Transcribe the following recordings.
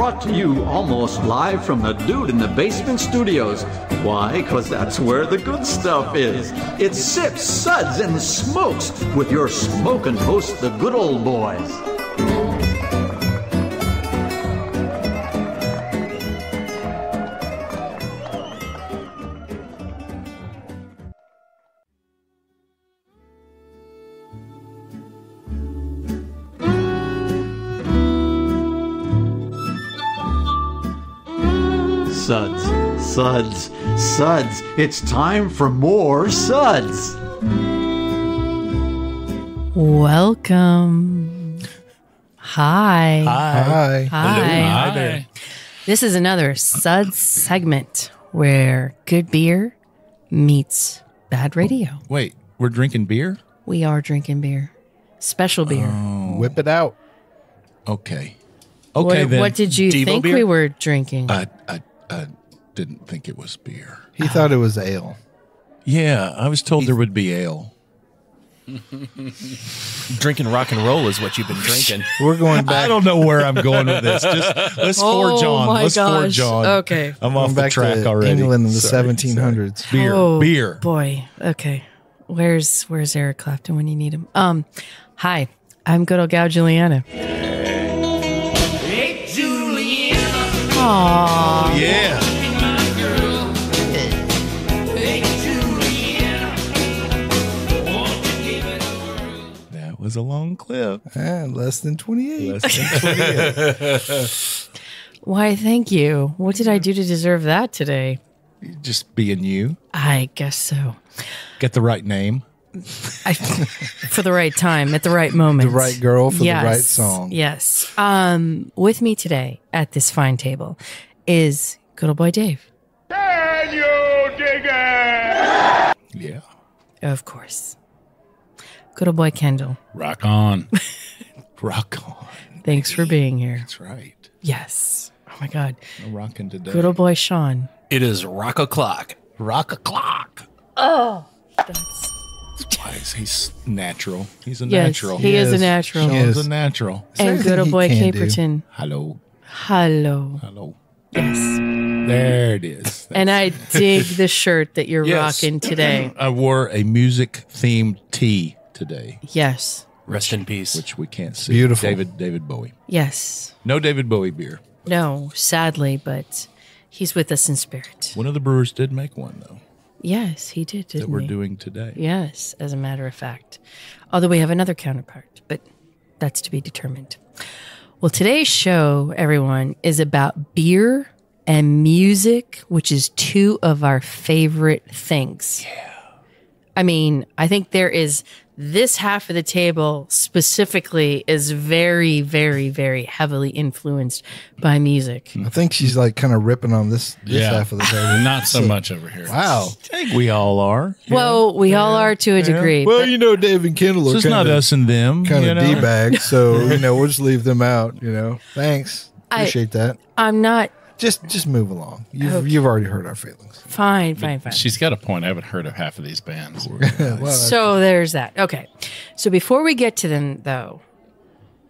brought to you almost live from the Dude in the Basement Studios. Why? Because that's where the good stuff is. It's Sips, Suds, and Smokes with your smoking host, the good old boys. Suds, suds, suds. It's time for more suds. Welcome. Hi. Hi. Hi. there. This is another Suds segment where good beer meets bad radio. Wait, we're drinking beer? We are drinking beer. Special beer. Whip it out. Okay. Okay, then. What did you Devo think beer? we were drinking? I didn't think it was beer. He thought it was ale. Yeah, I was told there would be ale. Drinking rock and roll is what you've been drinking. We're going back. I don't know where I'm going with this. Just let's forge on. my Let's forge gosh. on. Okay. I'm going off the back track to already. England in the Sorry, 1700s. sorry. Beer. Oh, Beer. Boy. Okay. Where's Eric Clapton when you need him? Hi. I'm good old gal Julieanna. Hey, Julieanna. Aww. Yeah. That was a long clip. Less than 28. Less than 28. Why, thank you. What did I do to deserve that today? Just being you. I guess so. Get the right name. For the right time, at the right moment. The right girl for Yes, the right song. Yes. With me today at this fine table is good old boy Dave. Can you dig it? Yeah. Of course. Good old boy Kendall. Rock on. Rock on. Thanks for being here. That's right. Yes. Oh my God. I'm rocking today. Good old boy Sean. It is rock o'clock. Rock a clock. Oh. Why is he's natural? He's a Yes, natural. he is a natural. Sean's Yes. a natural. there And good anything old he boy can't do? Caperton. Hello. Hello. Hello. Yes. There it is. And I dig the shirt that you're Yes. rocking today. I wore a music-themed tee today, Yes. Rest in peace. which we can't see. Beautiful. David Bowie. Yes. No David Bowie beer. No, sadly, but he's with us in spirit. One of the brewers did make one, though, Yes, he did, that didn't we're he? doing today. Yes, as a matter of fact. Although we have another counterpart, but that's to be determined. Well, today's show, everyone, is about beer and music, which is two of our favorite things. Yeah. I mean, I think there is this half of the table specifically is very, very, very heavily influenced by music. I think she's like kind of ripping on this half of the table. Not so much over here. Wow. I think we all are. Well, we all are to a degree. Well, but- you know, Dave and Kendall So are it's not kind us and them. of you know? D-bags, so, we'll just leave them out, Thanks. Appreciate that. I'm not Just move along. You've, Okay. you've already heard our feelings. fine. She's got a point. I haven't heard of half of these bands. Well, So there's that. Okay. So before we get to them, though,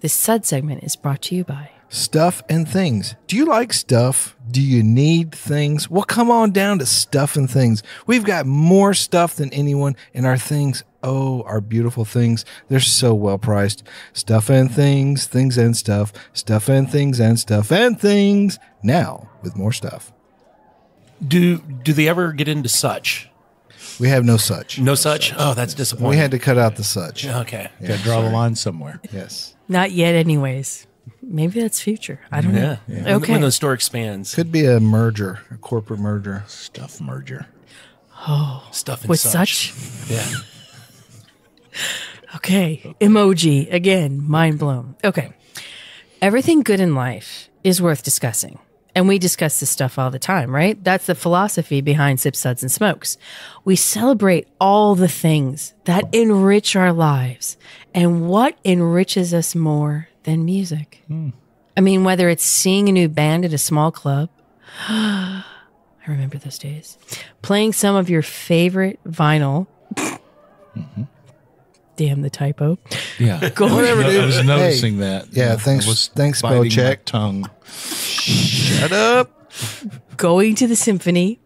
this Sud segment is brought to you by. Stuff and things. Do you like stuff? Do you need things? Well, come on down to Stuff and Things. We've got more stuff than anyone, and our things, our beautiful things, they're so well priced. Stuff and things, things and stuff, stuff and things and stuff and things. Now with more stuff. Do they ever get into such? We have no such. No such? Oh, that's disappointing. We had to cut out the such. Okay. Got to draw the line somewhere. Yes. Not yet, anyways. Maybe that's future. I don't know. Yeah. Okay. When the store expands. Could be a merger, a corporate merger. Stuff merger. Stuff and With such. such? Yeah. Okay. Emoji. Again, mind blown. Okay. Everything good in life is worth discussing. And we discuss this stuff all the time, right? That's the philosophy behind Sips, Suds, and Smokes. We celebrate all the things that enrich our lives. And what enriches us more than music? I mean, whether it's seeing a new band at a small club, I remember those days, playing some of your favorite vinyl. Damn the typo. Yeah. Whatever, dude. I was noticing that. Yeah, thanks. I was Thanks, spell biting my check. tongue. Shut up. Going to the symphony,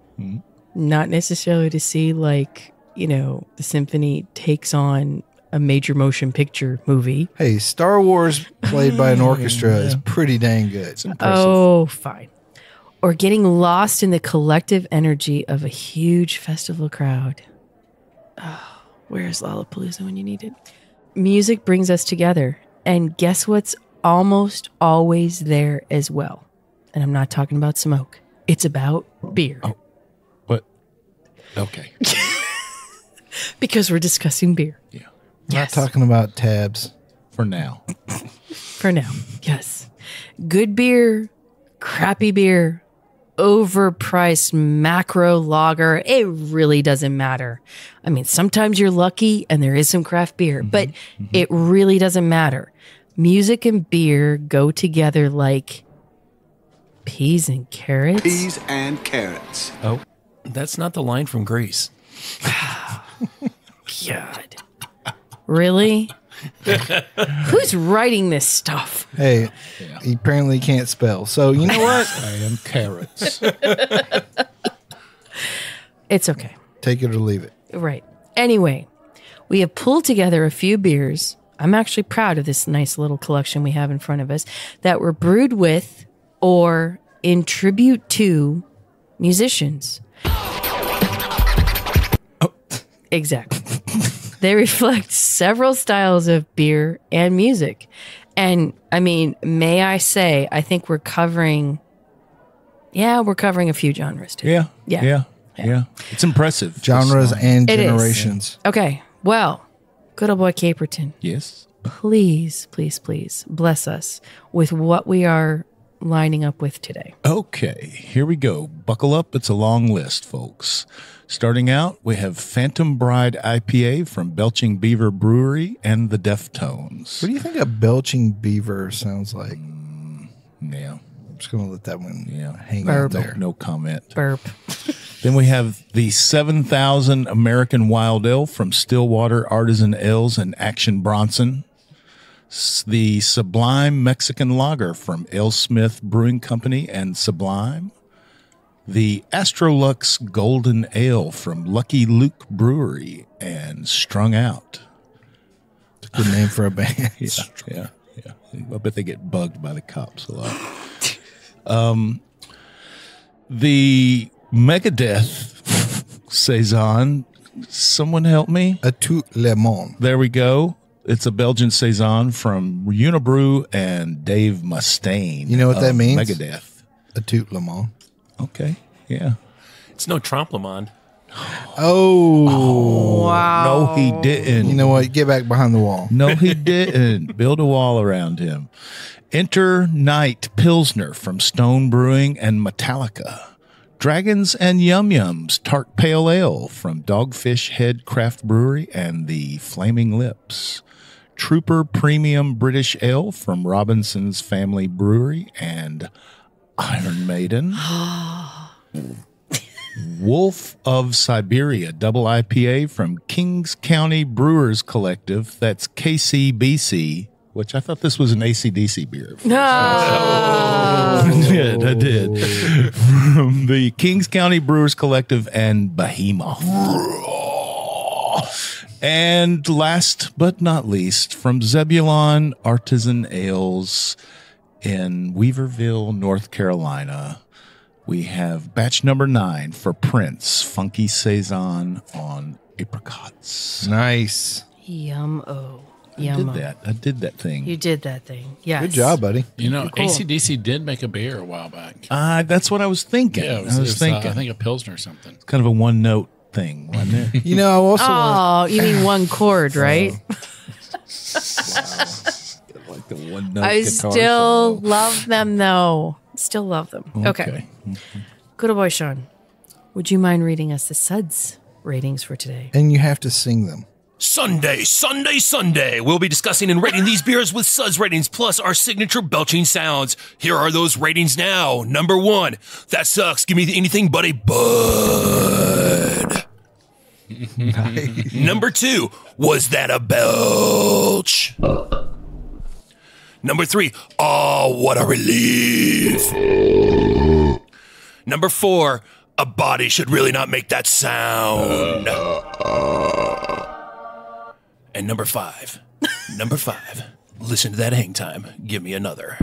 not necessarily to see the symphony takes on a major motion picture movie. Hey, Star Wars played by an orchestra is pretty dang good. Oh, fine. Or getting lost in the collective energy of a huge festival crowd. Oh, where's Lollapalooza when you need it? Music brings us together. And guess what's almost always there as well? And I'm not talking about smoke. It's about beer. Oh, what? Okay. Because we're discussing beer. Yeah. Yes. Not talking about tabs. For now. For now. Yes. Good beer, crappy beer, overpriced macro lager. It really doesn't matter. I mean, sometimes you're lucky and there is some craft beer, but it really doesn't matter. Music and beer go together like peas and carrots. Peas and carrots. Oh, that's not the line from Grease. God. Really? Who's writing this stuff? Hey, he apparently can't spell. So you know what? And carrots. It's okay. Take it or leave it. Right. Anyway, we have pulled together a few beers. I'm actually proud of this nice little collection we have in front of us that were brewed with or in tribute to musicians. Exactly. They reflect several styles of beer and music. And I mean, may I say, I think we're covering a few genres too. Yeah. It's impressive. Genres and It is. generations. Okay. Well, good old boy Caperton, Yes. please, please, please bless us with what we are lining up with today. Okay, here we go. Buckle up. It's a long list, folks. Starting out, we have Phantom Bride IPA from Belching Beaver Brewery and the Deftones. What do you think a belching beaver sounds like? Yeah. I'm just going to let that one hang Burp. out there. No comment. Burp. Then we have the 7,000 American Wild Ale from Stillwater Artisanal Ales and Action Bronson. The Sublime Mexican Lager from AleSmith Brewing Company and Sublime. The Astrolux Golden Ale from Lucky Luke Brewery and Strung Out. It's a good name for a band. Yeah. I bet they get bugged by the cops a lot. The Megadeth Saison. Someone help me. A tout le monde. There we go. It's a Belgian Saison from Unibrew and Dave Mustaine. You know what that of means? Megadeth. A tout le monde. Okay. Yeah. It's no Trompe-l'Amande. Oh. Wow. No, he didn't. You know what? Get back behind the wall. No, he didn't. Build a wall around him. Enter Night Pilsner from Stone Brewing and Metallica. Dragons and Yum Yums Tart Pale Ale from Dogfish Head Craft Brewery and the Flaming Lips. Trooper Premium British Ale from Robinson's Family Brewery and Iron Maiden. Wolf of Siberia Double IPA from Kings County Brewers Collective. That's KCBC, which I thought this was an AC/DC beer. I did. From the Kings County Brewers Collective and Behemoth. And last but not least, from Zebulon Artisan Ales in Weaverville, North Carolina, we have batch number 9 for Prince, Funky Saison on apricots. Nice. Yum-o. I did that thing. You did that thing. Yes. Good job, buddy. You know, Cool. AC/DC did make a beer a while back. That's what I was thinking. Yeah, I was thinking. I think a Pilsner or something. It's kind of a one-note thing, wasn't it? You know, I also Oh, you mean one chord, right? Like the one-note I guitar still solo. love them, though. Still love them. Okay. Good old boy, Sean. Would you mind reading us the SUDS ratings for today? and you have to sing them. Sunday. We'll be discussing and rating these beers with SUDS ratings plus our signature belching sounds. Here are those ratings now. Number 1, that sucks. Give me anything but a bud. Number 2, was that a belch? Number 3, oh, what a relief. Number 4, a body should really not make that sound. And number 5, listen to that hang time. Give me another.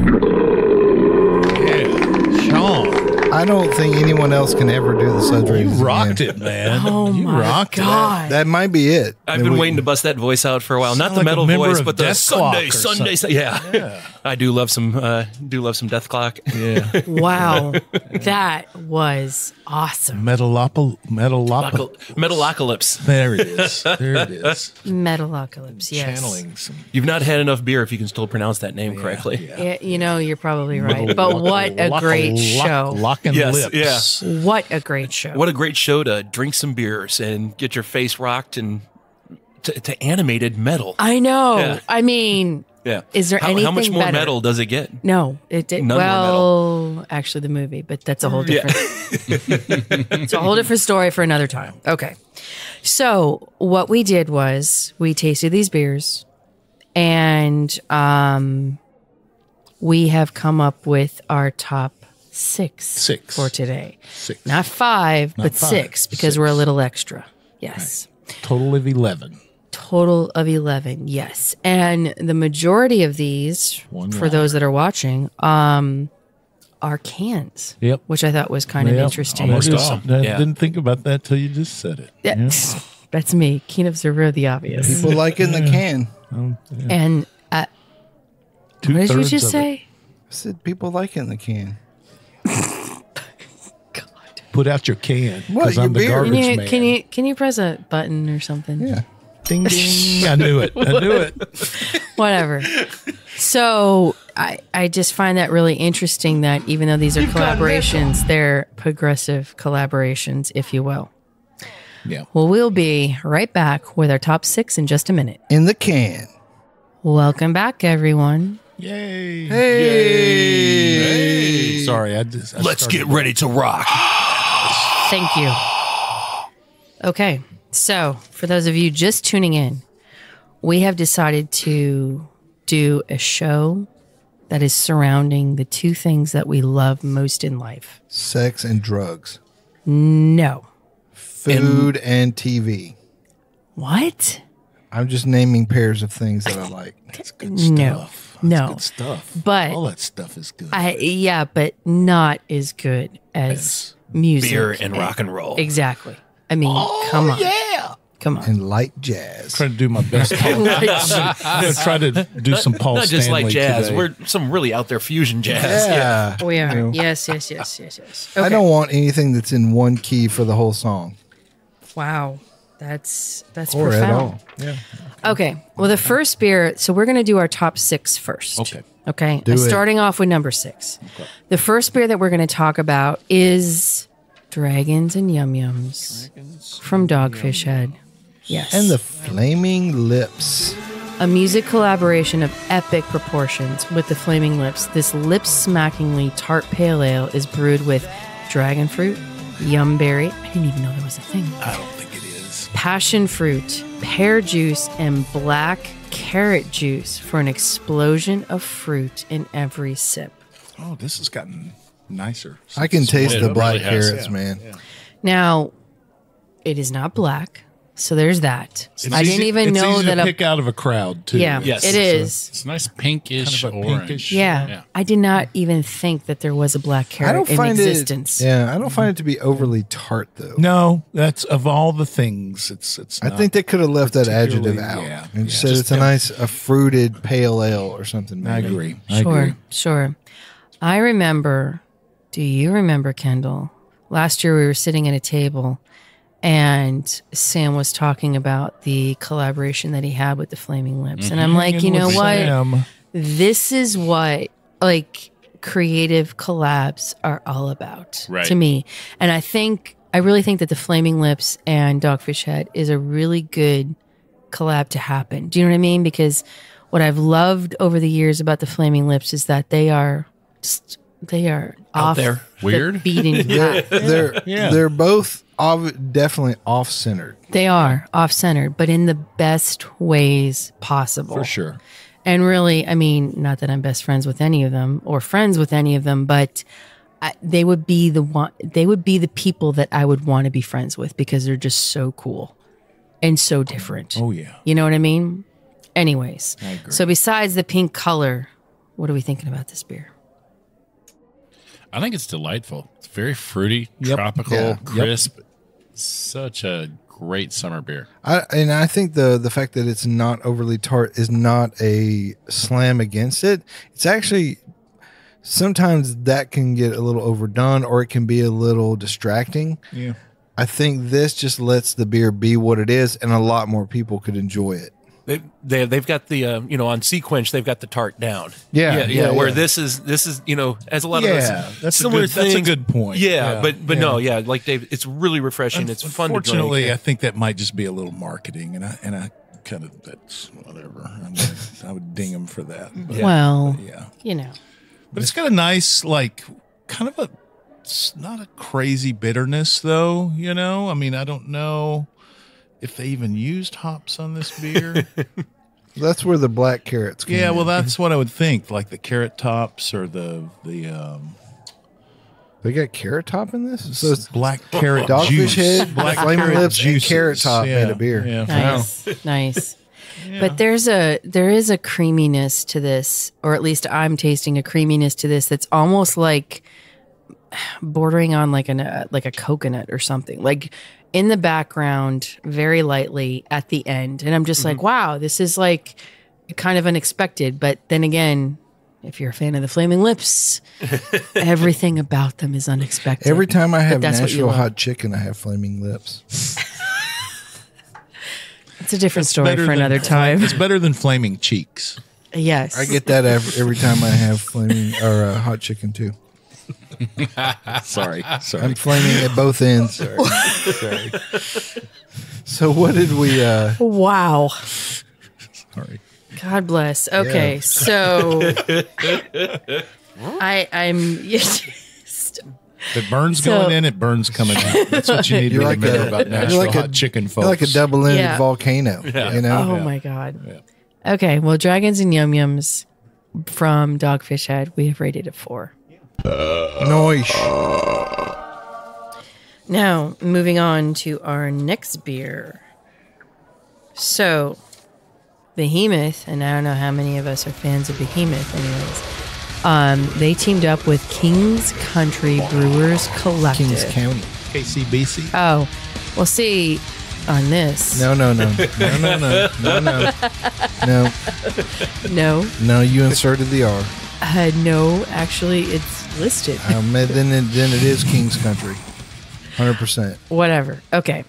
Sean, I don't think anyone else can ever do the suds you ratings rocked again. it, man. Oh you my rocked God. That might be it. I've been waiting to bust that voice out for a while. Not Sound the like metal a member voice, of but the Death Clock Sunday. or something. Yeah. I do love some Death Clock. Yeah. Wow. That was awesome. Metalocalypse. There it is. There it is. Metalocalypse, yes. Channeling some. You've not had enough beer if you can still pronounce that name correctly. Yeah, you know, you're probably right. But what a great show. Locking Yes, lips. What a great show. What a great show to drink some beers and get your face rocked and to animated metal. I know. Yeah. I mean, Yeah. is there anything How much more better? metal does it get? No, it did. None more Well, actually, the movie, but that's a whole different. It's a whole different story for another time. Okay, so what we did was we tasted these beers, and we have come up with our top six for today. Not five, but 5, 6 because we're a little extra. Yes. Total of 11. Total of 11, yes. And the majority of these, for those that are watching, are cans. Yep. Which I thought was kind of interesting. Almost I all. didn't think about that till you just said it. Yeah. That's me, keen observer of the obvious. People like it in the can. And what did you just say? I said people like it in the can. Put out your can. What, Because I'm the your beer? garbage man. Can you press a button or something? Yeah. Ding, ding. I knew it. Whatever. So I just find that really interesting that even though these are collaborations, they're progressive collaborations, if you will. Yeah. Well, we'll be right back with our top 6 in just a minute. In the can. Welcome back, everyone. Yay. Hey. Sorry, I Let's get ready to rock. Thank you. Okay, so for those of you just tuning in, we have decided to do a show that is surrounding the 2 things that we love most in life. Sex and drugs. No. Food and TV. What? I'm just naming pairs of things that I like. That's good stuff. No. That's good stuff. But all that stuff is good. Yeah, but not as good as music. Beer and rock and roll. Exactly. I mean, come on. Yeah. Come on. And light jazz. Trying to do my best. I'm gonna try to do some Paul Not just Stanley like jazz. today. We're some really out there fusion jazz. Yeah. We are. You know, Yes. Okay. I don't want anything that's in one key for the whole song. Wow. That's Or profound. at all. Yeah. Okay. Well, the first beer, so we're going to do our top 6 first. Okay. Okay. Do it. Starting off with number 6. Okay. The first beer that we're going to talk about is Dragons and Yum Yums from Dogfish Head. Yes. And the Flaming Lips. A music collaboration of epic proportions with the Flaming Lips. This lip-smackingly tart pale ale is brewed with dragon fruit, yum berry. I didn't even know there was a thing. I don't think it is. Passion fruit, pear juice, and black carrot juice for an explosion of fruit in every sip. Oh, this has gotten nicer. I can taste It the black really has, carrots, man. Now, it is not black, so there's that. It's I didn't easy- even it's know easy that to a pick out of a crowd too. yeah, Yes. it is. It's nice pinkish Kind of a orange. pinkish- Yeah. I did not even think that there was a black I carrot don't in find existence. it. Yeah, I don't find it to be overly tart though. No, that's of all the things. It's. I not think they could have left that adjective particularly- out yeah, and yeah. said Just it's a fruited pale ale or something. I maybe. agree. Sure. I remember, do you remember, Kendall? Last year we were sitting at a table and Sam was talking about the collaboration that he had with the Flaming Lips. And I'm like, you know what? Sam. This is what like creative collabs are all about Right. to me. And I really think that the Flaming Lips and Dogfish Head is a really good collab to happen. Do you know what I mean? Because what I've loved over the years about the Flaming Lips is that they are off there. the Weird. beating path. They're both definitely off-centered. They are off-centered, but in the best ways possible. For sure. And really, I mean, not that I'm best friends with any of them or friends with any of them, but they would be the people that I would want to be friends with because they're just so cool and so different. Oh, yeah. You know what I mean? Anyways, I agree. so besides the pink color, what are we thinking about this beer? I think it's delightful. It's very fruity, Yep. tropical, Yeah. crisp. Such a great summer beer. I think the fact that it's not overly tart is not a slam against it. It's actually sometimes that can get a little overdone or it can be a little distracting. Yeah. I think this just lets the beer be what it is, and a lot more people could enjoy it. They've got the on Sequench they've got the tart down. Yeah. Where this is as a lot of those similar things. That's a good point. Yeah, but no, like Dave, it's really refreshing. It's fun to drink. Unfortunately, I think that might just be a little marketing, and I kind of that's whatever. I would ding them for that. But, Well, yeah, you know. but it's got a nice kind of it's not a crazy bitterness though. You know, I mean, I don't know if they even used hops on this beer. That's where the black carrots come in. Well, that's what I would think, like the carrot tops or the They got carrot top in this? So it's black carrot Dogfish juice. head, Black flaming carrot lips, and juices. carrot top Yeah, made a beer. yeah. Nice. Nice. But there is a creaminess to this, or at least I'm tasting a creaminess to this that's almost like bordering on like a coconut or something. Like in the background, very lightly at the end. And I'm just like, wow, this is like kind of unexpected. But then again, if you're a fan of the Flaming Lips, everything about them is unexpected. Every time I have that's what you Nashville love. hot chicken, I have flaming lips. It's a different story for another time. It's better than flaming cheeks. Yes. I get that every time I have flaming or hot chicken too. Sorry. I'm flaming at both ends. Sorry. So what did we? Wow. Sorry. God bless. Okay, Yeah. so I'm If it burns So- going in, it burns coming out. That's what you need to You're like remember a- about you're Nashville like a- hot chicken, folks. You're like a double-ended Yeah. volcano. You know. oh my god. Okay, well, Dragons and Yum Yums from Dogfish Head, we have rated it 4. Noise. Now, moving on to our next beer. So, Behemoth, and I don't know how many of us are fans of Behemoth anyways. They teamed up with Kings Country Brewers Collective. Kings County. KCBC. Oh, well, see, on this. No. No. No. You inserted the R. No, actually, it's listed. Then it is King's Country. 100%. Whatever. Okay.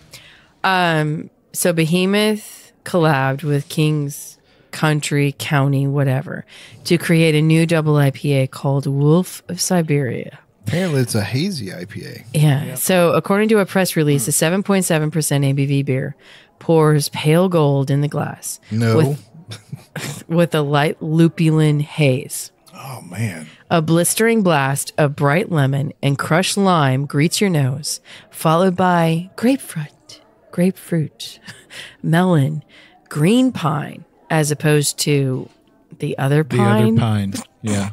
So Behemoth collabed with Kings Country County, whatever, to create a new double IPA called Wolf of Siberia. Apparently, it's a hazy IPA. Yeah. So according to a press release, a 7.7% ABV beer pours pale gold in the glass. No. With a light lupulin haze. Oh, man. A blistering blast of bright lemon and crushed lime greets your nose, followed by grapefruit, melon, green pine, as opposed to the other The pine, other pine. Yeah.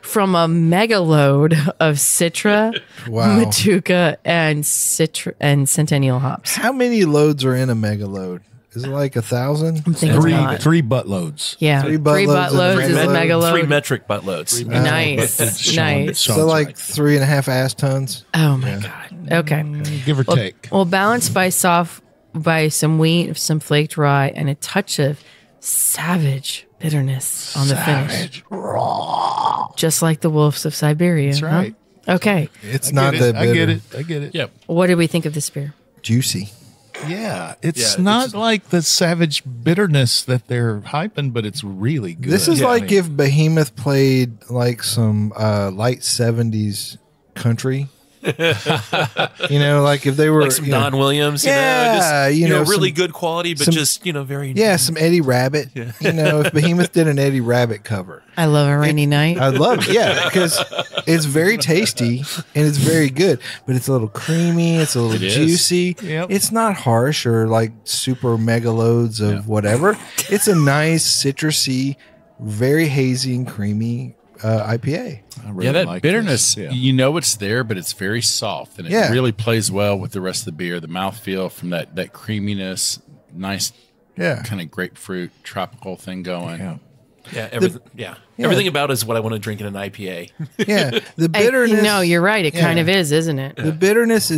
from a mega load of Citra, Wow. Matuka, and Centennial hops. How many loads are in a mega load? Is it like 1,000? I'm thinking not. Three buttloads. Yeah, Three three buttloads buttloads and is a a mega load. 3 metric buttloads. Nice, nice. So like 3.5 ass tons. Oh my god. Okay. Give or take. Well, balanced by some wheat, some flaked rye, and a touch of savage bitterness on the finish. Just like the wolves of Siberia. That's right. Huh? Okay. It's I not get that it. bitter. I get it. Yep. What did we think of this beer? Juicy. Yeah. It's Yeah, not it's- like the savage bitterness that they're hyping, but it's really good. This is Yeah, like I mean, if Behemoth played like some light 70s country. Like if they were Like some Don Williams, Yeah, really some- good quality, but some- just very some Eddie Rabbit. If Behemoth did an Eddie Rabbit cover, I love a rainy night. I'd love it. Yeah, because it's very tasty and it's very good, but it's a little creamy. It's a little It is. juicy. Yep. It's not harsh or like super mega loads of whatever. It's a nice citrusy, very hazy and creamy IPA. I really Yeah, that like bitterness, this. Yeah. you know it's there, but it's very soft. And it really plays well with the rest of the beer. The mouthfeel from that creaminess, nice kind of grapefruit, tropical thing going. Yeah, everything about it is what I want to drink in an IPA. Yeah, the bitterness. No, you're right. It kind of is, isn't it? The bitterness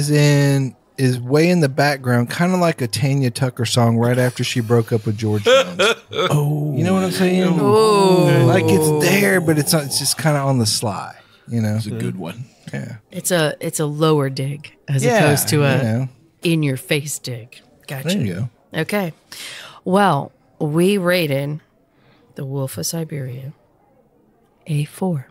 is way in the background, kind of like a Tanya Tucker song right after she broke up with George Jones. You know what I'm saying? Oh, like it's there, but it's not, it's just kind of on the sly. You know, It's a good one. yeah. it's a lower dig as opposed to a you know. in your face dig. Gotcha. There you go. Okay. Well, we rated the Wolf of Siberia a 4.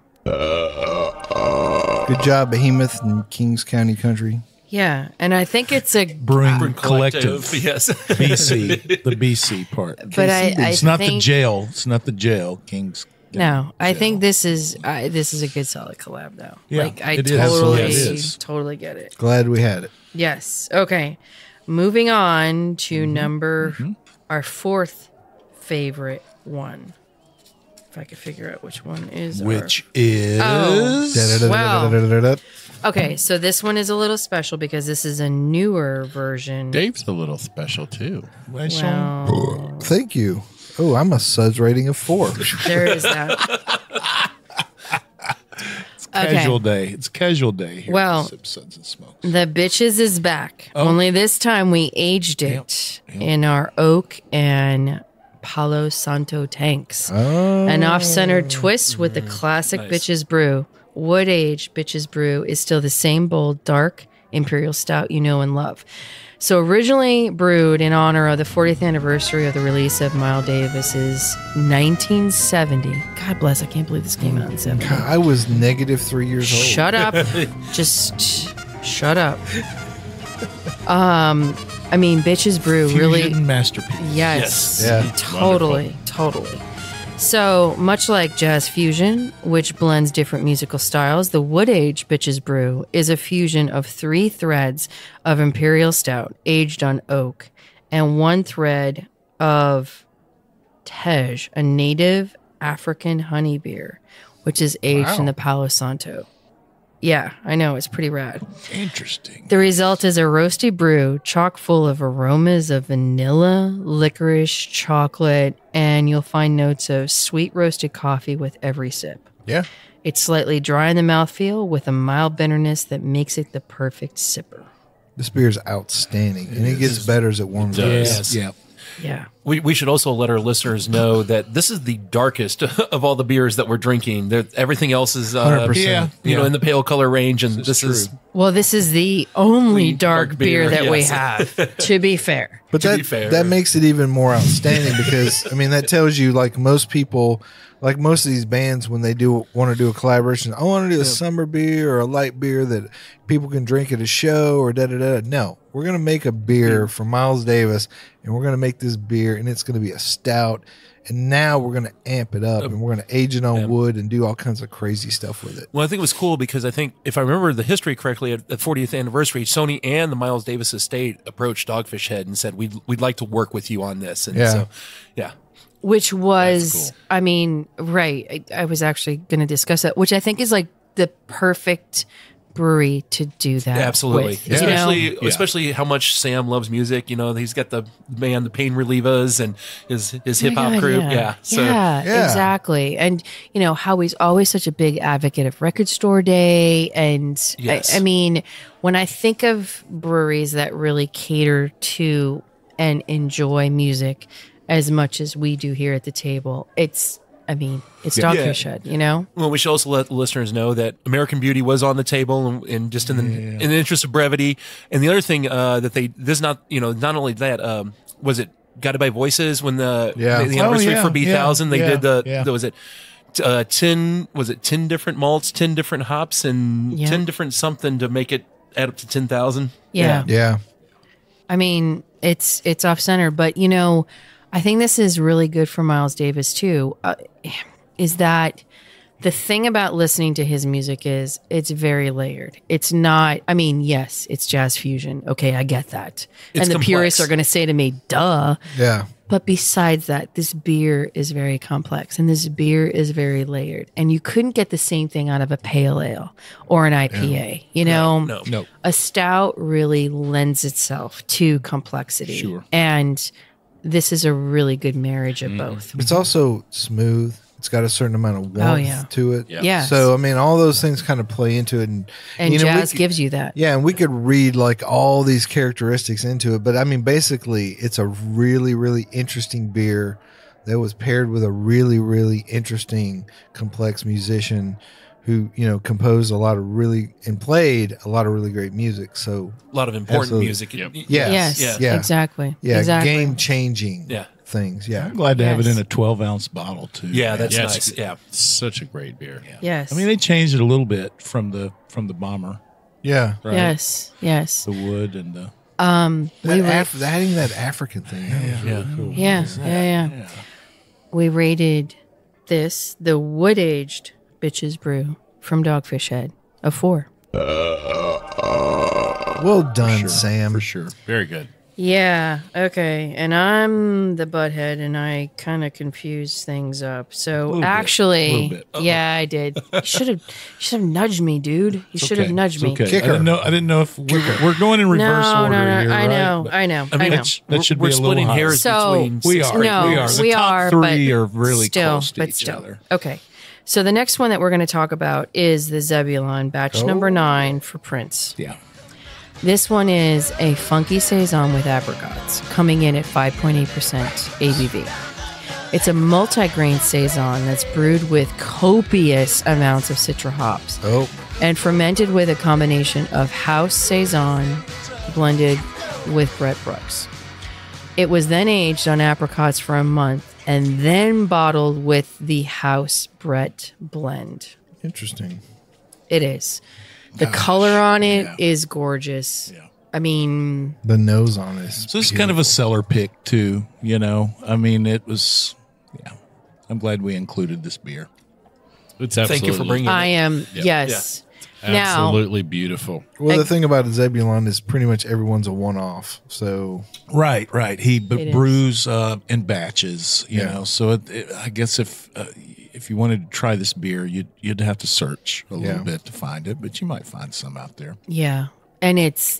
Good job, Behemoth and Kings County Country. Yeah, and I think it's a Brewing Collective. Yes. BC, the BC part. but I It's not the think, jail. It's not the jail. Kings. No, I think this is a good solid collab though. Yeah, like I it is. Absolutely it totally is. totally get it. Glad we had it. Yes. Okay. Moving on to number our 4th favorite one. If I could figure out which one is Which is Wow. Okay, so this one is a little special because this is a newer version. Dave's a little special too. Well, Thank you. Oh, I'm a suds rating of 4. there is that. casual day. It's casual day here. Well, at Sip Suds and Smokes. The Bitches is back. Only this time we aged it in our oak and Palo Santo tanks. An off-centered twist with the classic Bitches Brew. Wood-aged Bitches Brew is still the same bold, dark imperial stout you know and love. So originally brewed in honor of the 40th anniversary of the release of Miles Davis's 1970. God bless, I can't believe this came out in 70. I was negative 3 years old. Shut up. Just shut up. I mean, Bitches Brew really. Fusion masterpiece. Yes. Yeah. Totally. So, much like jazz fusion, which blends different musical styles, the Wood Age Bitches Brew is a fusion of 3 threads of imperial stout aged on oak and 1 thread of Tej, a native African honey beer, which is aged in the Palo Santo. Yeah, I know. It's pretty rad. Interesting. The result is a roasty brew chock full of aromas of vanilla, licorice, chocolate, and you'll find notes of sweet roasted coffee with every sip. Yeah. It's slightly dry in the mouthfeel with a mild bitterness that makes it the perfect sipper. This beer is outstanding, and it gets better as it warms up. Yes. Yeah. Yeah. We should also let our listeners know that this is the darkest of all the beers that we're drinking. Everything else is, 100%. in the pale color range, and this is Well, this is the only dark beer that we yes. have, to be fair. But To be fair. that makes it even more outstanding because I mean that tells you like most people, like most of these bands when they do want to do a collaboration, I want to do a summer beer or a light beer that people can drink at a show or da da da. No, we're gonna make a beer for Miles Davis, and we're gonna make this beer, and it's gonna be a stout. And now we're going to amp it up and we're going to age it on wood and do all kinds of crazy stuff with it. Well, I think it was cool because I think, if I remember the history correctly, at 40th anniversary, Sony and the Miles Davis estate approached Dogfish Head and said, we'd like to work with you on this. And so, yeah. Which was, Cool. I mean, right. I was actually going to discuss that, which I think is like the perfect brewery to do that. Absolutely. with, you know? Especially how much Sam loves music. You know, he's got the band, the Pain Relievers, and his hip hop God, crew. yeah. Yeah. So, Yeah. Exactly. And, you know, how he's always such a big advocate of Record Store Day. And Yes. I mean, when I think of breweries that really cater to and enjoy music as much as we do here at the table, it's Dogfish Head, you know? Well, we should also let the listeners know that American Beauty was on the table, and just in the interest of brevity. And the other thing not only that, was it Guided by Voices when the anniversary for B1000 they did was it 10 different malts, 10 different hops, and 10 different something to make it add up to 10,000. Yeah. Yeah. I mean, it's off center, but you know, I think this is really good for Miles Davis too. Is that The thing about listening to his music is it's very layered. It's not, I mean, yes, it's jazz fusion. Okay, I get that. It's and the complex. purists are going to say to me, duh. Yeah. But besides that, this beer is very complex and this beer is very layered. And you couldn't get the same thing out of a pale ale or an IPA. You know, No. a stout really lends itself to complexity. Sure. And this is a really good marriage of both. It's also smooth. It's got a certain amount of warmth to it. Yeah. Yes. So, I mean, all those things kind of play into it. And you know, jazz gives you that. Yeah, and we could read like all these characteristics into it. But I mean, basically, it's a really, really interesting beer that was paired with a really, really interesting, complex musician who, you know, composed a lot of really and played a lot of really great music. So, A lot of important Absolutely. music. Yep. Yes, Yeah. exactly. yeah, exactly. game changing things. Yeah. I'm glad to have it Yes. in a 12-ounce bottle too. Yeah, that's Yeah, nice. it's Yeah. such a great beer. Yes. I mean, they changed it a little bit from the bomber, Yeah. right? Yes. Yes. The wood and the Adding that African thing. That was really cool. Yeah. We rated this, the wood aged Bitches Brew from Dogfish Head, a 4. Well done, Sam. for sure. Very good. Yeah. Okay. And I'm the butthead, and I kind of confuse things up. So actually, bit. yeah, I did. You should have nudged me, dude. You should have Okay, nudged it's me. okay. Kick I didn't her. know. I didn't know if we're going in reverse No, order no, no. here. I right? know. But I know. I mean, I know. that should we're be a little splitting higher. hairs So- between. We are. No, we are. The we top are, three but are really still, close to but each still. other. Okay. So the next one that we're going to talk about is the Zebulon batch number 9 for Prince. Yeah. This one is a funky saison with apricots, coming in at 5.8% ABV. It's a multi-grain saison that's brewed with copious amounts of citra hops Oh, and fermented with a combination of house saison blended with Brett Brooks. It was then aged on apricots for a month and then bottled with the house Brett blend. interesting. It is. The color on it is gorgeous. Yeah. I mean, The nose on it. So this is kind of a seller pick too. You know, I mean, it was. Yeah, I'm glad we included this beer. It's Thank absolutely, you for bringing I it. am, yes. Now, absolutely beautiful. Well, the thing about a Zebulon is pretty much everyone's a one-off. So Right. He It is. brews in batches. You Yeah. know, so I guess if you wanted to try this beer, you'd have to search a little Yeah. bit to find it, but you might find some out there. yeah. And it's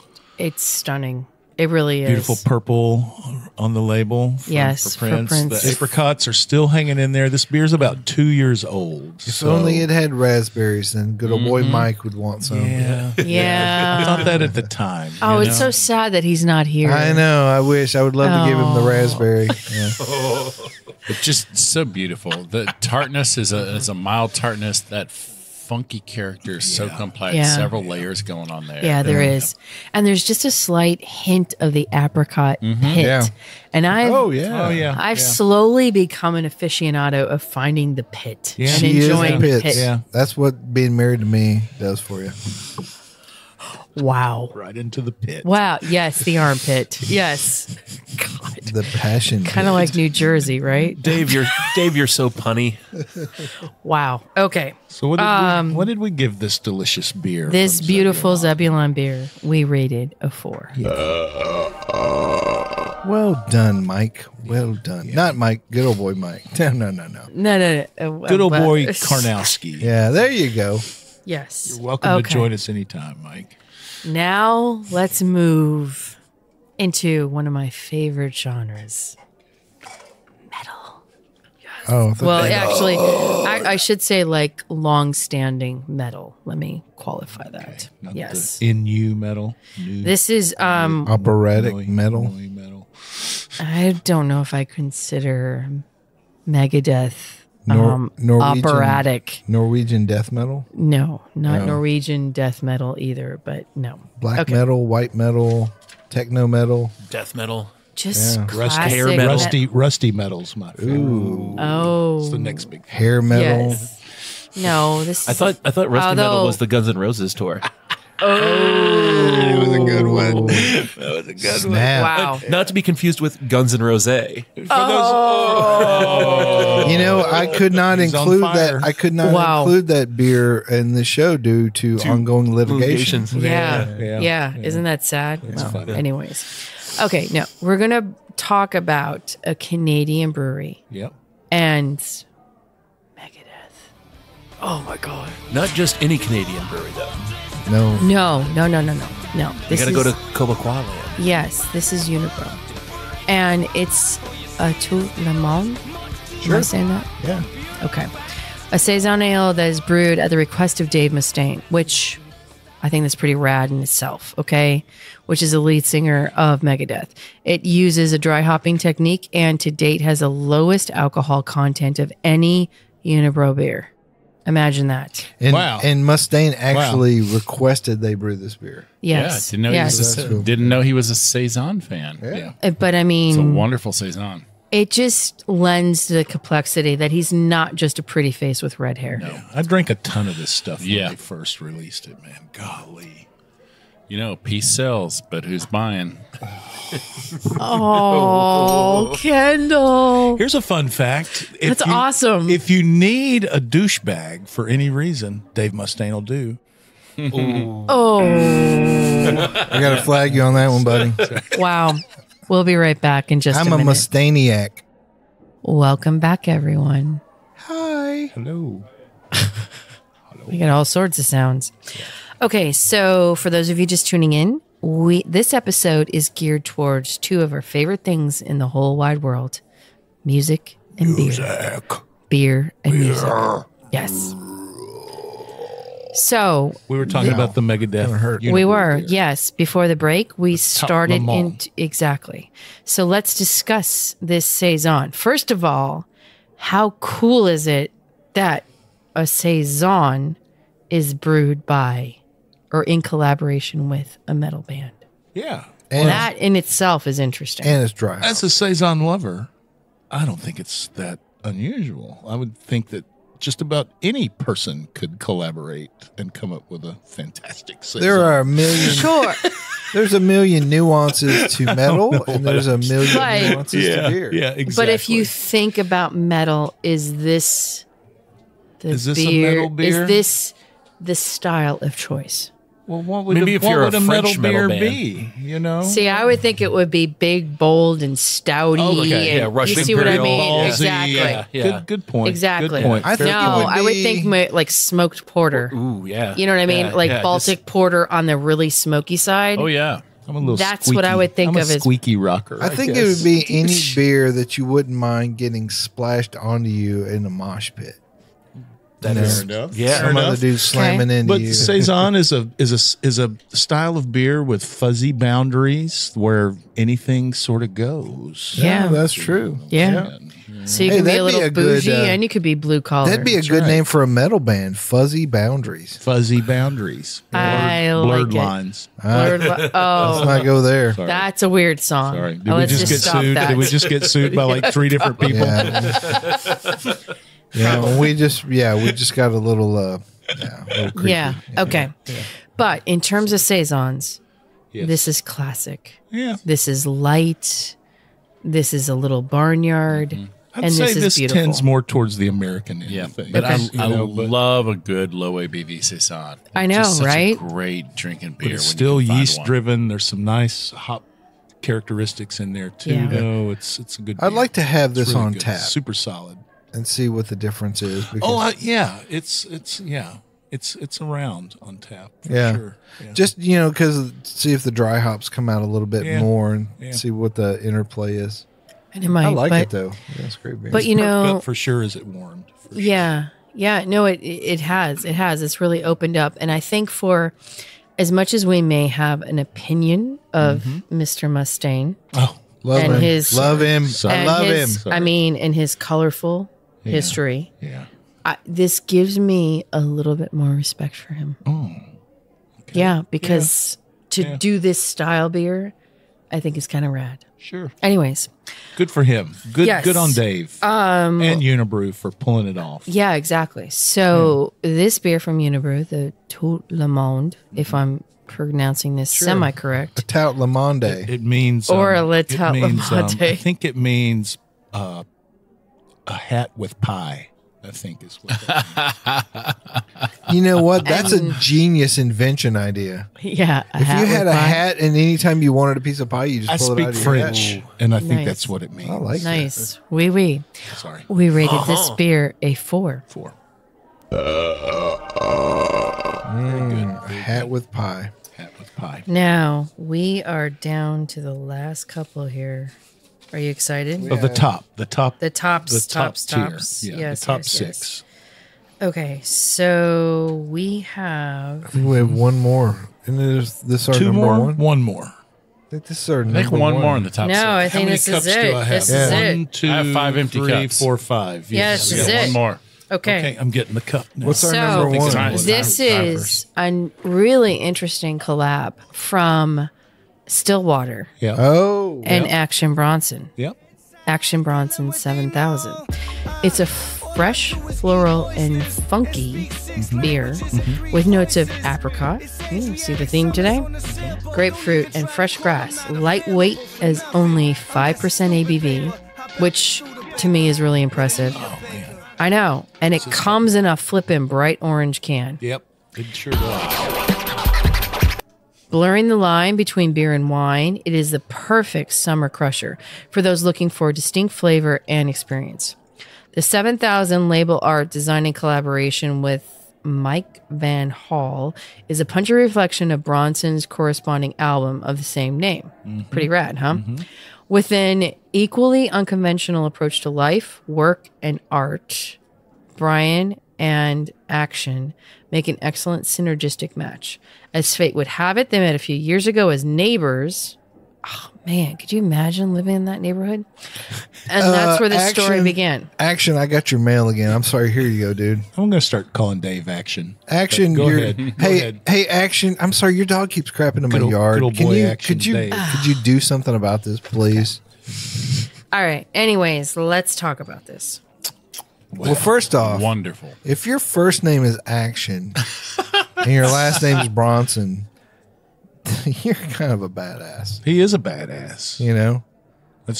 stunning. It really is. Beautiful purple on the label. Yes, for for Prince. Prince. The apricots are still hanging in there. This beer's about 2 years old. if only it had raspberries, then good old boy Mike would want some. Yeah. I Yeah. thought that at the time. Oh, you it's know? so sad that he's not here. I know. I wish. I would love to give him the raspberry. Yeah. It's just so beautiful. The tartness is a mild tartness. That funky character is so complex. Yeah. Several layers going on there. Yeah, there is. And there's just a slight hint of the apricot hit. Yeah. And Oh yeah. I've slowly become an aficionado of finding the pit Yeah. and She is enjoying the the pits. pit. Yeah. That's what being married to me does for you. Wow. Right into the pit. Wow. Yes, the armpit. Yes. God. The passion. Kind of like New Jersey, right? Dave, you're so punny. Wow. Okay. So what did we give this delicious beer? This from beautiful Zebulon? Zebulon beer, we rated a 4. Well done, Mike. Well done. Not Mike. Good old boy Mike. No. No. Good old boy Karnowski. Yeah, there you go. Yes. You're welcome to Okay. join us anytime, Mike. Now let's move into one of my favorite genres. Oh, I thought Well, that- actually, I should say like long-standing metal. Let me qualify that. Not Yes. the in-you metal. New This is operatic Illinois- metal. Illinois metal. I don't know if I consider Megadeth Norwegian- operatic. Norwegian death metal, No, not No. Norwegian death metal either, but no. black Okay. metal, white metal, techno metal. Death metal. Just Yeah. classic hair metal. Rusty metal's my favorite. Oh. It's the next big. Hair metal. Yes. No, this I thought Rusty Although- Metal was the Guns N' Roses tour. That was a good one. That was a good Snap. Wow. Not to be confused with Guns N' Rosé. one. You know, I could not He's on include fire. that. I could not Wow. include that beer in the show due to ongoing litigation. Yeah. Isn't that sad? Well, anyways. Okay, no, we're going to talk about a Canadian brewery Yep. and Megadeth. Oh my God. Not just any Canadian brewery, though. No. No. You This got to is, go to Cobequale. Yes, this is Unibrow. And it's a tout le monde. Am I saying that? Yeah. Okay. A Saison ale that is brewed at the request of Dave Mustaine, which I think that's pretty rad in itself, okay? Which is the lead singer of Megadeth. It uses a dry hopping technique and to date has the lowest alcohol content of any Unibrow beer. Imagine that. And, Wow. and Mustaine actually requested they brew this beer. Yes. Yeah, yes. didn't know he was a Saison fan. Yeah. But I It's a mean, wonderful Saison. it just lends to the complexity that he's not just a pretty face with red hair. No, I drank a ton of this stuff when Yeah. they first released it, man. Golly. You know, peace sells, but who's buying? Oh, Kendall. Here's a fun fact. If That's awesome. If you need a douchebag for any reason, Dave Mustaine will do. Oh, I got to flag you on that one, buddy. wow. We'll be right back in just I'm a a minute. Mustainiac. Welcome back, everyone. Hi. Hello. We got all sorts of sounds. Okay, so for those of you just tuning in, this episode is geared towards two of our favorite things in the whole wide world: music and beer. Beer and music. Yes. So We were talking about the Megadeth. we Unibrew were, beer. yes. Before the break, we started Le Mans. exactly. So let's discuss this saison. First of all, how cool is it that a saison is brewed by or in collaboration with a metal band? Yeah. And, That in itself is interesting. and it's dry. As a Saison lover, I don't think it's that unusual. I would think that just about any person could collaborate and come up with a fantastic Saison. There are a million. Sure. There's a million nuances to metal, and there's a million Right. nuances to beer. Yeah, exactly. But if you think about metal, is this the Is this a beer? metal beer? Is this the style of choice? well, what would Maybe a, if what you're would a a metal French metal beer band. be? You know, See, I would think it would be big, bold, and stouty. Oh, okay. and Yeah, Russian you see what I Imperial, mean? ballsy, Exactly. yeah. Good point. Exactly. Good point. I think no, it would I would be- think like smoked porter. Ooh, yeah. You know what I mean? Yeah, Like yeah, Baltic porter on the really smoky side. Oh yeah. I'm a little That's squeaky. what I would think I'm a of as- squeaky rocker. I think it would be any beer that you wouldn't mind getting splashed onto you in a mosh pit. That Fair is- enough. Yeah. Some other dude slamming into But you. saison is a style of beer with fuzzy boundaries where anything sort of goes. Yeah. that's true. Yeah. So you Hey, can be that'd a be little a good, bougie and you could be blue collar. That'd be a good name for a metal band. Fuzzy Boundaries. Fuzzy boundaries. I blurred like it. lines. Blurred Let's oh, not go there. that's a weird song. Sorry. Did Oh, we let's just get stop sued? that. Did we just get sued by like three different people? Yeah. Yeah, we just got a little creepy. Yeah. Okay. But in terms of saisons, Yes. this is classic. Yeah. This is light. This is a little barnyard. I'd And say this is this beautiful. tends more towards the American end Yeah, of things. but Okay. I You know, but love a good low ABV Saison. I know, Just such right? A great drinking beer. it's when still you can find yeast one. driven. There's some nice hop characteristics in there too. Yeah. Though it's a good. I'd beer. like to have It's this really on good. tap Super solid. and see what the difference is. Because, Yeah, it's around on tap. For Yeah. sure. Yeah. just because see if the dry hops come out a little bit Yeah. more and Yeah. see what the interplay is. And it might, I like but, it though. Yeah, it's great beer. But you Perked know, up for sure as it warmed. For sure. yeah. No, it has. It has. It's really opened up. And I think for as much as we may have an opinion of Mr. Mustaine Oh, love and him. his- love him. Sorry. I and love his, him. I mean, and his colorful history, yeah. this gives me a little bit more respect for him. Oh, Yeah, because Yeah. to do this style beer, I think is kind of rad. Sure. Anyways. Good for him. Good Yes. good on Dave. And Unibrew for pulling it off. Yeah, exactly. So this beer from Unibrew, the Tout Le Monde, if I'm pronouncing this semi-correct. Tout Le Monde. It means Or Le it Tout Le means, Monde. I think it means a hat with pie. I think is what that means. You know what? That's a genius invention idea. Yeah. If you had a hat and anytime you wanted a piece of pie, you just I pull it speak out of your French, hat. and I think Nice. that's what it means. I like Nice. Oui, oui. Sorry. We rated this beer a 4. 4. A hat with pie. Hat with pie. Now, we are down to the last couple here. Are you excited? Of the top. The tops, the top tops. tier. Yeah, Yes, the top yes, 6. yes. Okay, so we have... I think we have one more. And this our 2 number more? one? 1 more. I think this is our I number think one more in the top No, six. I think many this is cups do it. I have? This is it. 1, 2, I have 5 empty 3, cups. 4, 5. Yes, We this got is one it. more. Okay. I'm getting the cup now. What's our So, number one? Time. This Time is first. a really interesting collab from Stillwater Yeah. Oh. and Action Bronson. Yep. Action Bronson 7000. It's a fresh, floral, and funky beer with notes of apricot. See the theme today? Grapefruit and fresh grass. Lightweight as only 5% ABV, which to me is really impressive. Oh, man. I know. And it comes in a flippin' bright orange can. Yep. It sure does. Blurring the line between beer and wine, it is the perfect summer crusher for those looking for distinct flavor and experience. The 7000 label art designed in collaboration with Mike Van Hall is a punchy reflection of Bronson's corresponding album of the same name. Pretty rad, huh? With an equally unconventional approach to life, work, and art, Brian and Action make an excellent synergistic match. As fate would have it, they met a few years ago as neighbors. Oh, man, could you imagine living in that neighborhood? And that's where the story began. Action, I got your mail again. I'm sorry. Here you go, dude. I'm going to start calling Dave Action. Action, Go you're- ahead. Hey, Go ahead. hey, Action. I'm sorry. Your dog keeps crapping in my Good yard. old Can boy you? Action Could you? Dave. Could you do something about this, please? All right. Anyways, let's talk about this. Well, first off, Wonderful. if your first name is Action and your last name is Bronson, you're kind of a badass. He is a badass. You know? I've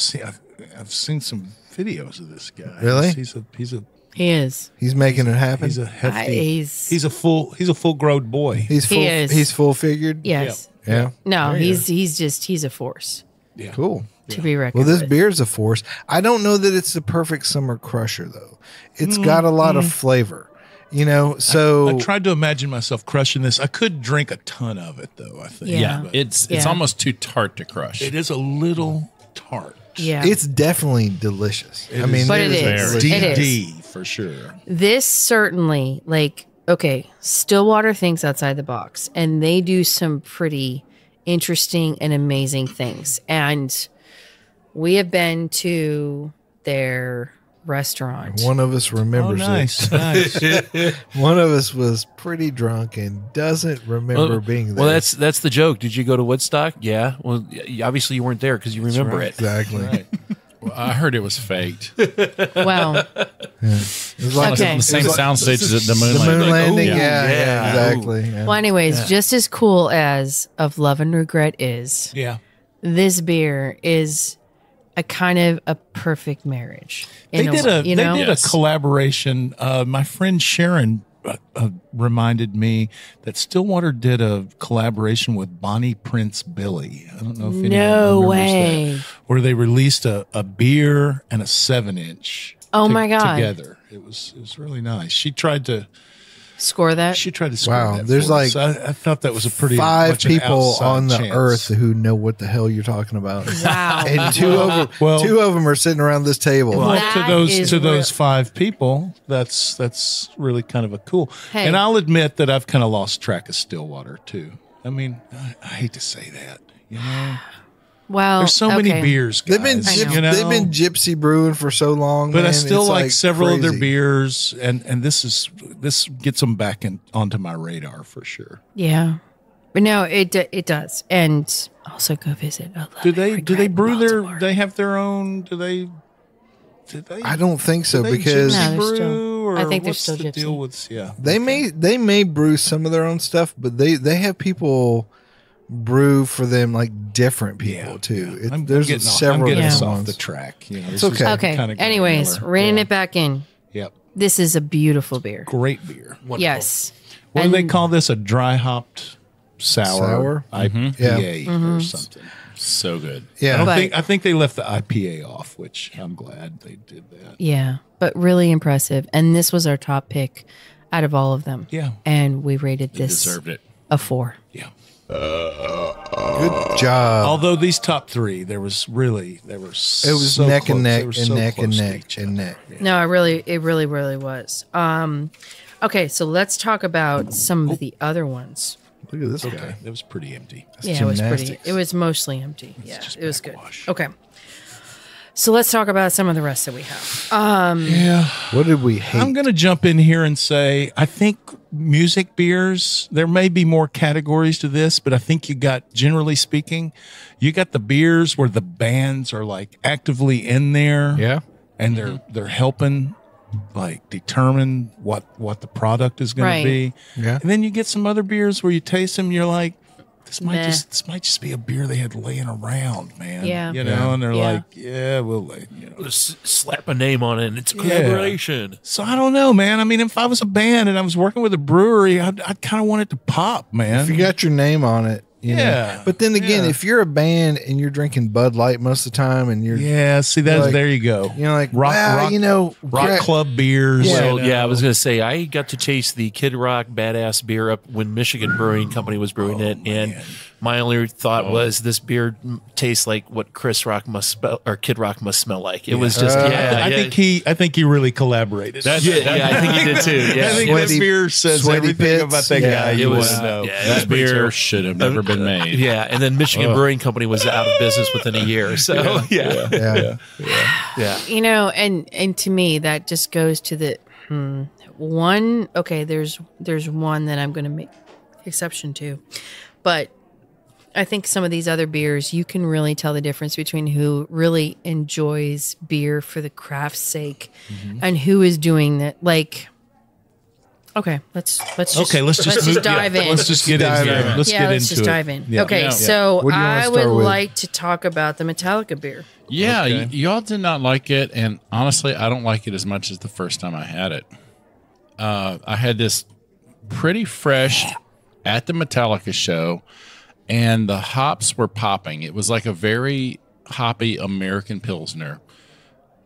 seen some videos of this guy. Really? He's a He is. He's making it happen. he's a hefty. He's He's a full grown boy. He's full. He is. He's full figured. yes. Yeah. No, he's a force Cool. to be reckoned Well, this with. beer's a force. I don't know that it's the perfect summer crusher though. It's got a lot of flavor. You know, so I tried to imagine myself crushing this. I could drink a ton of it though. I think. Yeah. But It's Yeah. almost too tart to crush. it is a little tart. Yeah. it's definitely delicious. I mean, But it is. delicious. It is. DD for sure. This certainly, like, okay, Stillwater thinks outside the box, and they do some pretty interesting and amazing things. And we have been to their restaurant. One of us Oh, remembers nice, it. nice. One of us was pretty drunk and doesn't remember being there. Well, that's the joke. Did you go to Woodstock? Yeah. Well, obviously you weren't there because you remember it. exactly. Well, I heard it was faked. Well, It was like Okay. The same sound stage as at the moon the landing. moon landing. oh, yeah, yeah. exactly. Yeah. well, anyways, just as cool as Of Love and Regret is, Yeah. this beer is a kind of a perfect marriage. They did a Yes. collaboration. My friend Sharon reminded me that Stillwater did a collaboration with Bonnie Prince Billy. I don't know if anyone No remembers way. that, where they released a beer and a 7-inch. Oh my God. Together, it was really nice. She tried to Score that. score Wow, that there's for us. like I thought that was a pretty 5 much an people outside on the chance. earth who know what the hell you're talking about. Wow. And two of them are sitting around this table. Well, That to those is to those real. 5 people, that's really kind of a cool. Hey. And I'll admit that I've kind of lost track of Stillwater too. I mean, I hate to say that, you know. Well, There's so many okay. beers, guys. They've been you know? they've been gypsy brewing for so long, but man. I still It's like several of their crazy. beers, and this gets them back onto my radar for sure. Yeah. But no, it does, and also go visit. Do they brew their? They have their own. Do they? I don't think so because No, they're brew, still- or I think they're what's still the gypsy. deal with they may brew some of their own stuff, but they have people brew for them like different people too. There's several I'm getting us ones. off the track. You know, It's okay. Okay. Kinda going Anyways, nowhere. reining it back in. Yep. This is a beautiful beer. Great beer. Yes. What do they call this? A dry hopped sour Mm-hmm. IPA Mm-hmm. or something. So good. Yeah. I think they left the IPA off, which I'm glad they did that. Yeah, but really impressive. And this was our top pick out of all of them. Yeah. And we rated this Deserved it. a 4. Yeah. Good job. Although these top three, it was it was so neck and close. neck They were and so neck and close to neck each and other. neck. No, it really was. Okay, so let's talk about some of the other ones. Look at this Okay, guy. it was pretty empty. Yeah, it was pretty. gymnastics. It was mostly empty. Yeah, just it was good. backwash. Okay. So let's talk about some of the rest that we have. Yeah. What did we hate? I'm going to jump in here and say I think music beers, there may be more categories to this, but I think you got, generally speaking, you got the beers where the bands are like actively in there. Yeah. And they're helping like determine what the product is going Right. to be. Yeah. And then you get some other beers where you taste them, you're like, this might Meh. just be a beer they had laying around, man. Yeah. You know, and they're Yeah. like, yeah, we'll lay, you know. Just slap a name on it, and it's a collaboration. So I don't know, man. I mean, if I was a band and I was working with a brewery, I'd kind of want it to pop, man. If you got your name on it, you know. Yeah. But then again, Yeah. if you're a band and you're drinking Bud Light most of the time, and you're Yeah, see, that's Like, there you go. you know, like, rock, well, rock, you know, rock gra- club beers. Well, you know. yeah, I was going to say I got to taste the Kid Rock Badass beer up when Michigan Brewing Company was brewing it, and my only thought was this beer tastes like what Chris Rock must smell or Kid Rock must smell like. It was just I think he really collaborated. I think he did too. Yeah, I think Sweaty- that beer says sweady everything pits. about that Yeah, guy. it You was- want to know. yeah, it was That pretty beer terrible. should have never been made. Yeah, and then Michigan Brewing Company was out of business within a year. So yeah. You know, and to me that just goes to the one. Okay, there's one that I'm going to make exception to, but I think some of these other beers, you can really tell the difference between who really enjoys beer for the craft's sake and who is doing that. Like, okay, let's just move- dive in. Let's just get into it. Let's get let's into just it. dive in. Yeah. Okay, Yeah. so What do you wanna I start would with? like to talk about the Metallica beer. Yeah, Okay. y'all did not like it, and honestly, I don't like it as much as the first time I had it. I had this pretty fresh at the Metallica show, and the hops were popping. It was like a very hoppy American Pilsner,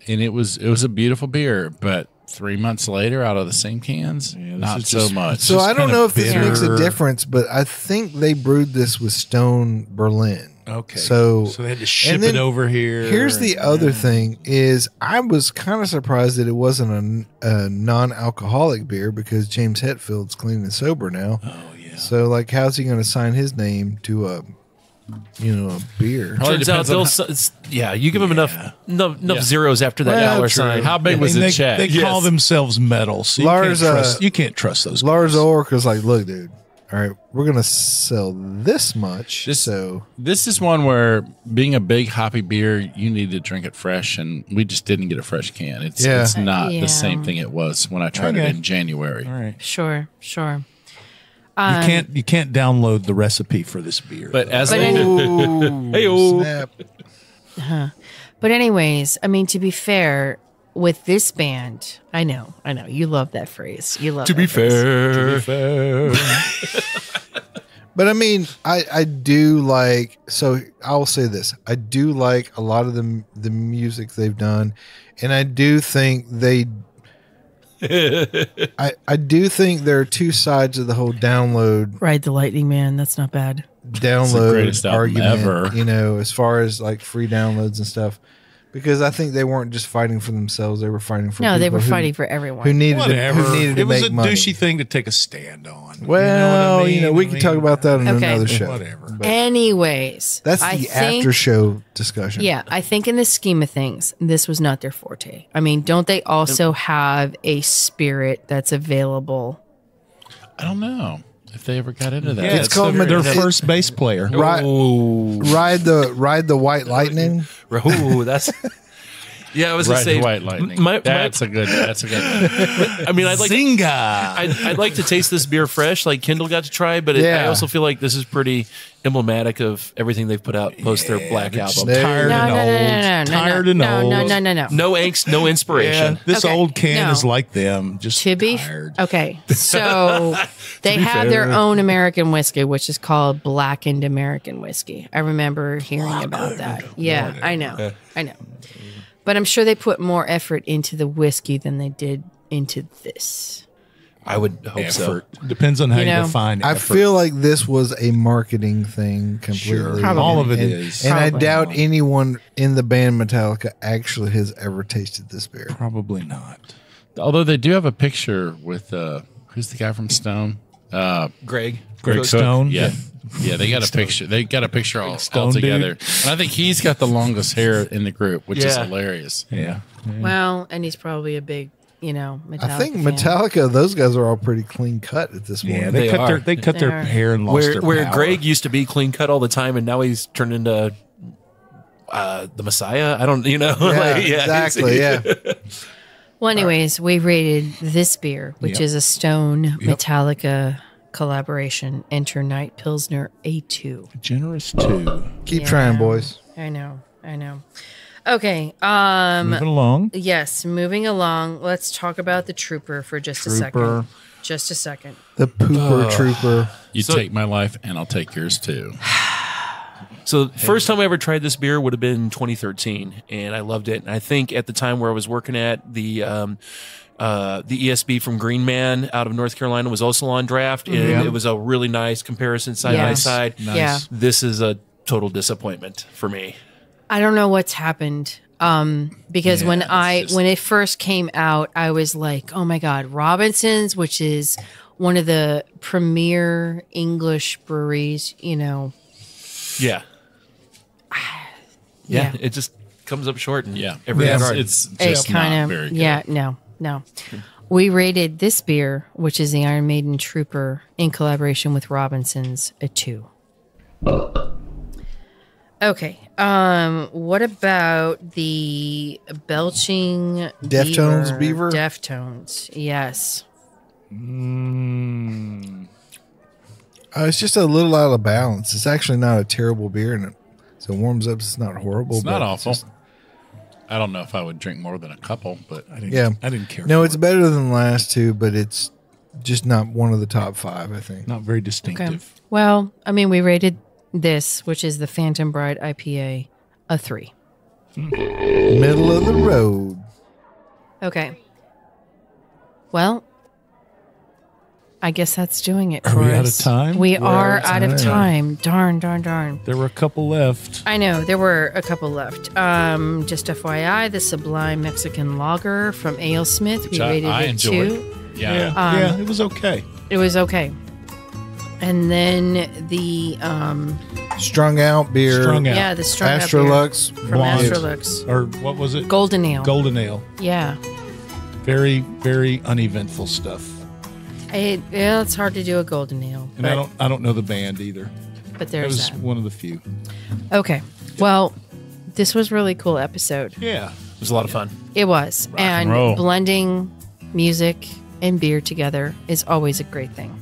and it was a beautiful beer. But 3 months later, out of the same cans, not is so just- much. So I don't kinda know if this makes a bitter. difference, but I think they brewed this with Stone Berlin. Okay. So they had to ship and then it over here. Here's the other thing: is I was kind of surprised that it wasn't a non-alcoholic beer because James Hetfield's clean and sober now. Oh yeah. So like, how's he going to sign his name to a beer? Probably Turns out depends on you give them enough zeros after that Well, dollar true. sign. how big was the they, check. They call themselves metal. So Lars, you can't trust those. Lars guys. Ulrich was like, "Look, dude, all right, we're going to sell this much." So This is one where, being a big hoppy beer, you need to drink it fresh, and we just didn't get a fresh can. It's not Yeah. the same thing it was when I tried Okay. it in January. All right. Sure. You can't download the recipe for this beer. But as But they Ooh, snap. But anyways, I mean, to be fair, with this band, I know, you love that phrase. You love To be that phrase. fair, But I mean, I do like. So I'll say this: I do like a lot of the music they've done, and I do think they. I do think there are two sides of the whole download Ride the Lightning Man. That's not bad. download greatest album argument. ever. You know, as far as like free downloads and stuff, because I think they weren't just fighting for themselves; they were fighting for No, they people were who- fighting for everyone. who needed whatever. to, who needed to It was make a money. douchey thing to take a stand on. Well, you know what I mean? we can talk about that on Okay. another show. Whatever. But Anyways, that's I the think- after show discussion. Yeah, I think in the scheme of things, this was not their forte. I mean, don't they also have a spirit that's available? I don't know. If they ever got into that. Yeah, It's called their it- first bass player. Ride the White Lightning. Ooh, that's. Yeah, I was gonna Right, say White Lightning. That's a good. I mean, I'd like. Zinga. I'd like to taste this beer fresh, like Kendall got to try, but I Yeah. also feel like this is pretty emblematic of everything they've put out post their Black Album. Tired and old. Tired and old. No. No angst, no inspiration. Yeah, this Okay, old can no. is like them. Just To be tired. okay, so they have their own American whiskey, which is called blackened American whiskey. I remember hearing about that. Yeah, I know. But I'm sure they put more effort into the whiskey than they did into this. I would hope so. Effort. Depends on how you, You know, define I effort. feel like this was a marketing thing completely. Probably. all of it and, is. And I Probably. doubt anyone in the band Metallica actually has ever tasted this beer. Probably not. Although they do have a picture with who's the guy from Stone? Greg Greg Stone? Yeah. Yeah, they got a picture. They got a picture all Stone together. dude. And I think he's got the longest hair in the group, which is Yeah. hilarious. Yeah. Well, and he's probably a big, Metallica I think fan. Metallica, those guys are all pretty clean cut at this point. Yeah, They are. they cut They their are. hair and lost Where their where power. Greg used to be clean cut all the time, and now he's turned into the Messiah. I don't, Exactly. Yeah. Well, anyways, we rated this beer, which Yep. is a Stone Metallica collaboration, Enter Night Pilsner A2. Generous too. Keep Yeah. trying, boys. I know. Okay. Moving along. Yes, moving along. Let's talk about the Trooper for just a Trooper. second. Just a second. The Pooper Trooper. You So- take my life, and I'll take yours too. So the first time I ever tried this beer would have been 2013, and I loved it. And I think at the time where I was working at the ESB from Green Man out of North Carolina was also on draft, and it was a really nice comparison side by Yes. side. Yeah. This is a total disappointment for me. I don't know what's happened. Because when it first came out, I was like, oh my God, Robinson's, which is one of the premier English breweries, Yeah. Yeah. It just comes up short in Yeah, every regard. it's It's just kind not of, very good. yeah, no. We rated this beer, which is the Iron Maiden Trooper in collaboration with Robinson's, a 2. Okay. What about the Belching Deftones Beaver? Deftones, yes. It's just a little out of balance. It's actually not a terrible beer, and so it warms up. It's not horrible. It's not but awful. just- I don't know if I would drink more than a couple, but I didn't, yeah, I didn't care. No, for it's it. better than the last two, but it's just not one of the top 5. I think. Not very distinctive. Okay. Well, I mean, we rated this, which is the Phantom Bride IPA, a 3. Middle of the road. Okay. Well, I guess that's doing it Are for we out us. of time? We We're are out out of of time. Darn. There were a couple left. I know, there were a couple left. Just FYI, the Sublime Mexican Lager from AleSmith, we Which rated I it enjoyed. 2. Yeah. Yeah, it was okay. It was okay. And then the Strung out beer. Strung out. yeah, the strong out beer Astrolux from blonde. Astrolux. Or what was it? Golden Ale. Golden Ale. Yeah. Very, very uneventful stuff. It's hard to do a golden ale. And I don't know the band either. But It there's was that. one of the few. Okay. Well, this was a really cool episode. Yeah. It was a lot of fun. It was. and roll. Blending music and beer together is always a great thing.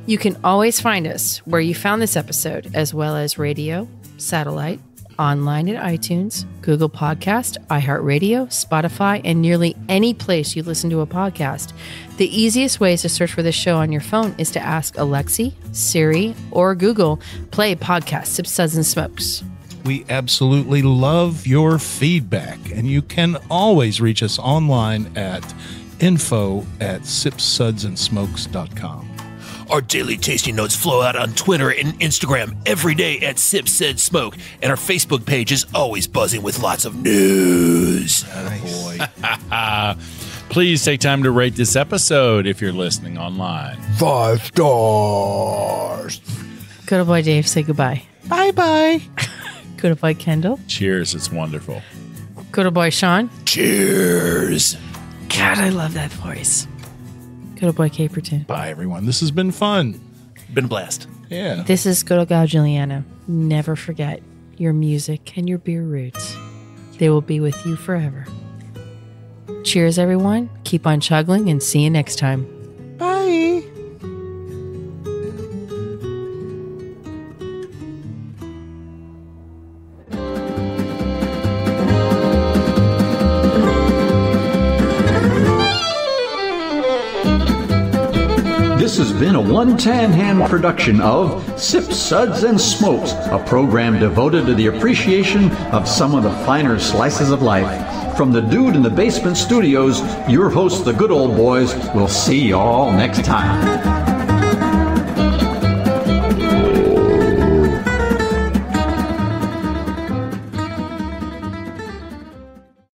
You can always find us where you found this episode, as well as radio, satellite, online at iTunes, Google Podcast, iHeartRadio, Spotify, and nearly any place you listen to a podcast. The easiest ways to search for this show on your phone is to ask Alexi, Siri, or Google, play podcast Sips, Suds, and Smokes. We absolutely love your feedback, and you can always reach us online at info@sipsudsandsmokes.com. Our daily tasting notes flow out on Twitter and Instagram every day at Sip Said Smoke, and our Facebook page is always buzzing with lots of news. Please take time to rate this episode if you're listening online. 5 stars. Good old boy Dave, say goodbye. Bye. Good old boy Kendall. Cheers. It's wonderful. Good old boy Sean. Cheers. God, I love that voice. Good old boy Caperton. Bye, everyone. This has been fun. Been a blast. Yeah. This is good old gal Julieanna. Never forget your music and your beer roots. They will be with you forever. Cheers, everyone. Keep on chuggling and see you next time. Bye. This has been a One Tan Hand production of Sips, Suds, and Smokes, a program devoted to the appreciation of some of the finer slices of life. From the Dude in the Basement Studios, your hosts, the Good Old Boys, will see y'all next time.